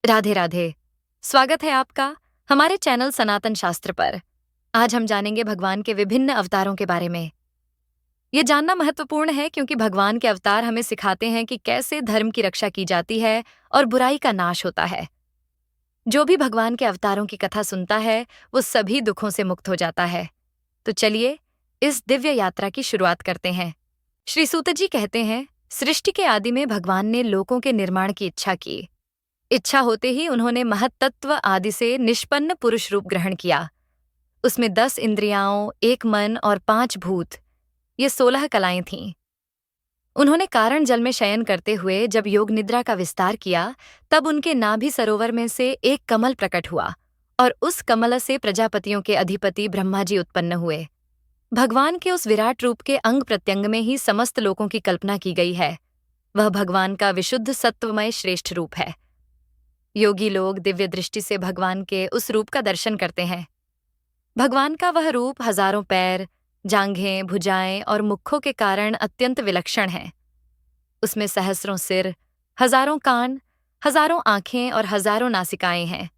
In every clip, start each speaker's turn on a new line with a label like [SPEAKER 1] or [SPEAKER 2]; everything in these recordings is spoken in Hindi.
[SPEAKER 1] राधे राधे। स्वागत है आपका हमारे चैनल सनातन शास्त्र पर। आज हम जानेंगे भगवान के विभिन्न अवतारों के बारे में। ये जानना महत्वपूर्ण है क्योंकि भगवान के अवतार हमें सिखाते हैं कि कैसे धर्म की रक्षा की जाती है और बुराई का नाश होता है। जो भी भगवान के अवतारों की कथा सुनता है वो सभी दुखों से मुक्त हो जाता है। तो चलिए इस दिव्य यात्रा की शुरुआत करते हैं। श्री सूत जी कहते हैं, सृष्टि के आदि में भगवान ने लोकों के निर्माण की इच्छा की। इच्छा होते ही उन्होंने महत्तत्व आदि से निष्पन्न पुरुष रूप ग्रहण किया। उसमें 10 इंद्रियाओं, 1 मन और 5 भूत, ये 16 कलाएं थीं। उन्होंने कारण जल में शयन करते हुए जब योग निद्रा का विस्तार किया, तब उनके नाभि सरोवर में से एक कमल प्रकट हुआ और उस कमल से प्रजापतियों के अधिपति ब्रह्मा जी उत्पन्न हुए। भगवान के उस विराट रूप के अंग प्रत्यंग में ही समस्त लोकों की कल्पना की गई है। वह भगवान का विशुद्ध सत्वमय श्रेष्ठ रूप है। योगी लोग दिव्य दृष्टि से भगवान के उस रूप का दर्शन करते हैं। भगवान का वह रूप हजारों पैर, जांघें, भुजाएं और मुखों के कारण अत्यंत विलक्षण है। उसमें सहस्रों सिर, हजारों कान, हजारों आंखें और हजारों नासिकाएं हैं।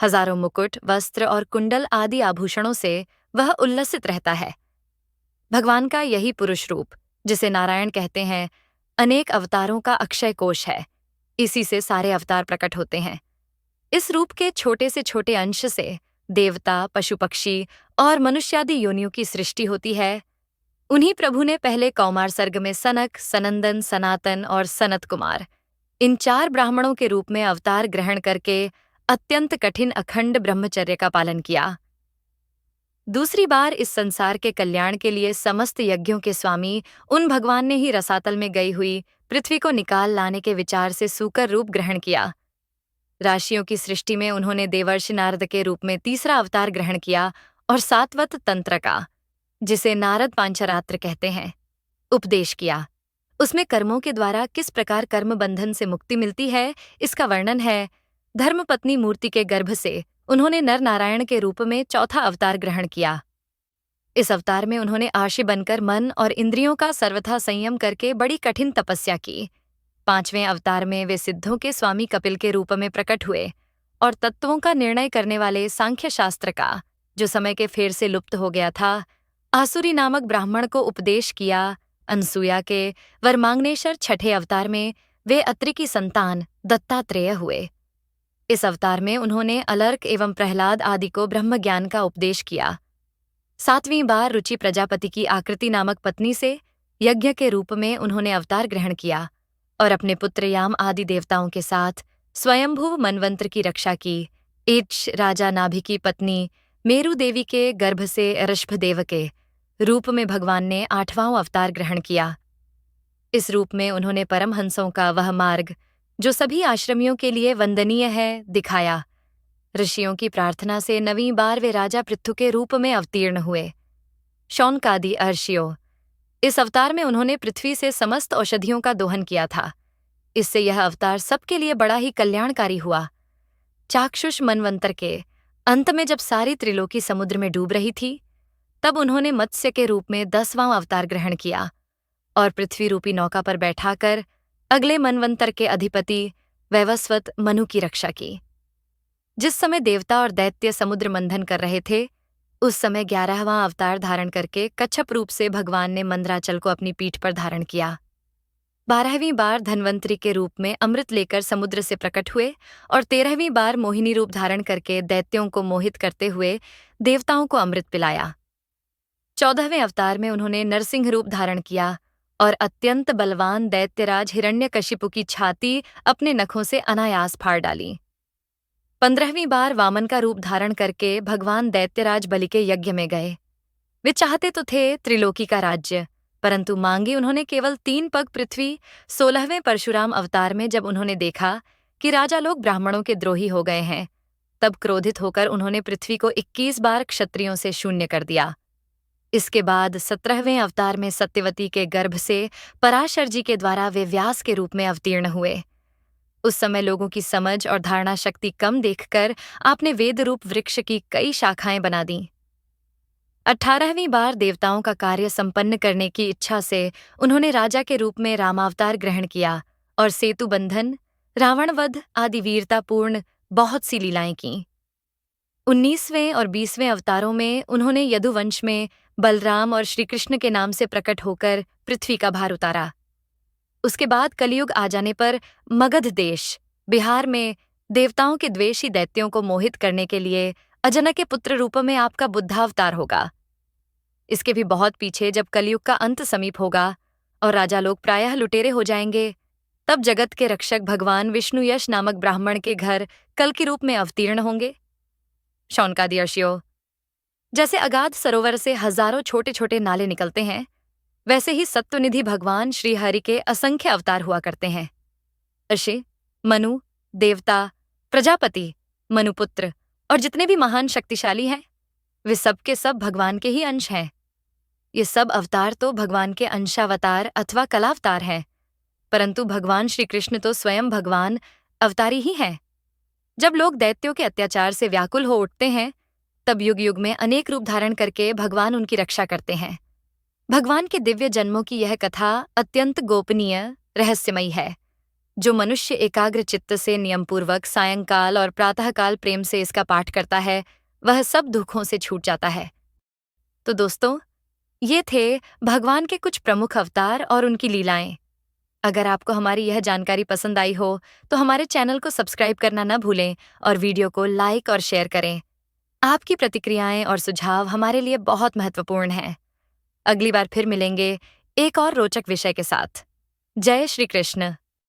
[SPEAKER 1] हजारों मुकुट, वस्त्र और कुंडल आदि आभूषणों से वह उल्लसित रहता है। भगवान का यही पुरुष रूप, जिसे नारायण कहते हैं, अनेक अवतारों का अक्षय कोश है। इसी से सारे अवतार प्रकट होते हैं। इस रूप के छोटे से छोटे अंश से देवता, पशु पक्षी और मनुष्यादि योनियों की सृष्टि होती है। उन्हीं प्रभु ने पहले कौमार सर्ग में सनक, सनंदन, सनातन और सनत कुमार, इन 4 ब्राह्मणों के रूप में अवतार ग्रहण करके अत्यंत कठिन अखंड ब्रह्मचर्य का पालन किया। दूसरी बार इस संसार के कल्याण के लिए समस्त यज्ञों के स्वामी उन भगवान ने ही रसातल में गई हुई पृथ्वी को निकाल लाने के विचार से सूकर रूप ग्रहण किया। राशियों की सृष्टि में उन्होंने देवर्षि नारद के रूप में तीसरा अवतार ग्रहण किया और सात्वत तंत्र का, जिसे नारद पांचरात्र कहते हैं, उपदेश किया। उसमें कर्मों के द्वारा किस प्रकार कर्म बंधन से मुक्ति मिलती है, इसका वर्णन है। धर्मपत्नी मूर्ति के गर्भ से उन्होंने नर नारायण के रूप में चौथा अवतार ग्रहण किया। इस अवतार में उन्होंने आशी बनकर मन और इंद्रियों का सर्वथा संयम करके बड़ी कठिन तपस्या की। 5वें अवतार में वे सिद्धों के स्वामी कपिल के रूप में प्रकट हुए और तत्वों का निर्णय करने वाले सांख्य शास्त्र का, जो समय के फेर से लुप्त हो गया था, आसुरी नामक ब्राह्मण को उपदेश किया। अनसुया के वरमांगनेश्वर 6ठे अवतार में वे अत्रि की संतान दत्तात्रेय हुए। इस अवतार में उन्होंने अलर्क एवं प्रहलाद आदि को ब्रह्म ज्ञान का उपदेश किया। 7वीं बार रुचि प्रजापति की आकृति नामक पत्नी से यज्ञ के रूप में उन्होंने अवतार ग्रहण किया और अपने पुत्र याम आदि देवताओं के साथ स्वयंभुव मनवंतर की रक्षा की। एच राजा नाभि की पत्नी मेरु देवी के गर्भ से ऋषभदेव के रूप में भगवान ने 8वां अवतार ग्रहण किया। इस रूप में उन्होंने परमहंसों का वह मार्ग, जो सभी आश्रमियों के लिए वंदनीय है, दिखाया। ऋषियों की प्रार्थना से 9वीं बार वे राजा पृथु के रूप में अवतीर्ण हुए। शौनकादि अर्षियों, इस अवतार में उन्होंने पृथ्वी से समस्त औषधियों का दोहन किया था। इससे यह अवतार सबके लिए बड़ा ही कल्याणकारी हुआ। चाक्षुष मनवंतर के अंत में जब सारी त्रिलोकी समुद्र में डूब रही थी, तब उन्होंने मत्स्य के रूप में 10वां अवतार ग्रहण किया और पृथ्वी रूपी नौका पर बैठाकर अगले मनवंतर के अधिपति वैवस्वत मनु की रक्षा की। जिस समय देवता और दैत्य समुद्र मंथन कर रहे थे, उस समय 11वां अवतार धारण करके कच्छप रूप से भगवान ने मंदराचल को अपनी पीठ पर धारण किया। 12वीं बार धन्वंतरी के रूप में अमृत लेकर समुद्र से प्रकट हुए और 13वीं बार मोहिनी रूप धारण करके दैत्यों को मोहित करते हुए देवताओं को अमृत पिलाया। 14वें अवतार में उन्होंने नरसिंह रूप धारण किया और अत्यंत बलवान दैत्यराज हिरण्यकशिपु की छाती अपने नखों से अनायास फाड़ डाली। 15वीं बार वामन का रूप धारण करके भगवान दैत्यराज बलि के यज्ञ में गए। वे चाहते तो थे त्रिलोकी का राज्य, परंतु मांगी उन्होंने केवल 3 पग पृथ्वी। 16वें परशुराम अवतार में जब उन्होंने देखा कि राजा लोग ब्राह्मणों के द्रोही हो गए हैं, तब क्रोधित होकर उन्होंने पृथ्वी को 21 बार क्षत्रियों से शून्य कर दिया। इसके बाद 17वें अवतार में सत्यवती के गर्भ से पराशर जी के द्वारा वे व्यास के रूप में अवतीर्ण हुए। उस समय लोगों की समझ और धारणा शक्ति कम देखकर आपने वेद रूप वृक्ष की कई शाखाएं बना दी। 18वीं बार देवताओं का कार्य संपन्न करने की इच्छा से उन्होंने राजा के रूप में रामावतार ग्रहण किया और सेतु बंधन, रावणवध आदि वीरतापूर्ण बहुत सी लीलाएं की। 19वें और 20वें अवतारों में उन्होंने यदुवंश में बलराम और श्री कृष्ण के नाम से प्रकट होकर पृथ्वी का भार उतारा। उसके बाद कलयुग आ जाने पर मगध देश, बिहार में देवताओं के द्वेषी दैत्यों को मोहित करने के लिए अजनक के पुत्र रूप में आपका बुद्धावतार होगा। इसके भी बहुत पीछे जब कलयुग का अंत समीप होगा और राजा लोग प्रायः लुटेरे हो जाएंगे, तब जगत के रक्षक भगवान विष्णु यश नामक ब्राह्मण के घर कल के रूप में अवतीर्ण होंगे। शौनकादि ऋषियों, जैसे अगाध सरोवर से हजारों छोटे छोटे नाले निकलते हैं, वैसे ही सत्वनिधि भगवान श्री हरि के असंख्य अवतार हुआ करते हैं। ऋषि, मनु, देवता, प्रजापति, मनुपुत्र और जितने भी महान शक्तिशाली हैं, वे सब के सब भगवान के ही अंश हैं। ये सब अवतार तो भगवान के अंशावतार अथवा कलावतार हैं, परंतु भगवान श्री कृष्ण तो स्वयं भगवान अवतारी ही हैं। जब लोग दैत्यों के अत्याचार से व्याकुल हो उठते हैं, तब युग युग में अनेक रूप धारण करके भगवान उनकी रक्षा करते हैं। भगवान के दिव्य जन्मों की यह कथा अत्यंत गोपनीय, रहस्यमयी है। जो मनुष्य एकाग्र चित्त से नियमपूर्वक सायंकाल और प्रातःकाल प्रेम से इसका पाठ करता है, वह सब दुखों से छूट जाता है। तो दोस्तों, ये थे भगवान के कुछ प्रमुख अवतार और उनकी लीलाएं। अगर आपको हमारी यह जानकारी पसंद आई हो, तो हमारे चैनल को सब्सक्राइब करना न भूलें और वीडियो को लाइक और शेयर करें। आपकी प्रतिक्रियाएं और सुझाव हमारे लिए बहुत महत्वपूर्ण हैं। अगली बार फिर मिलेंगे एक और रोचक विषय के साथ। जय श्री कृष्ण।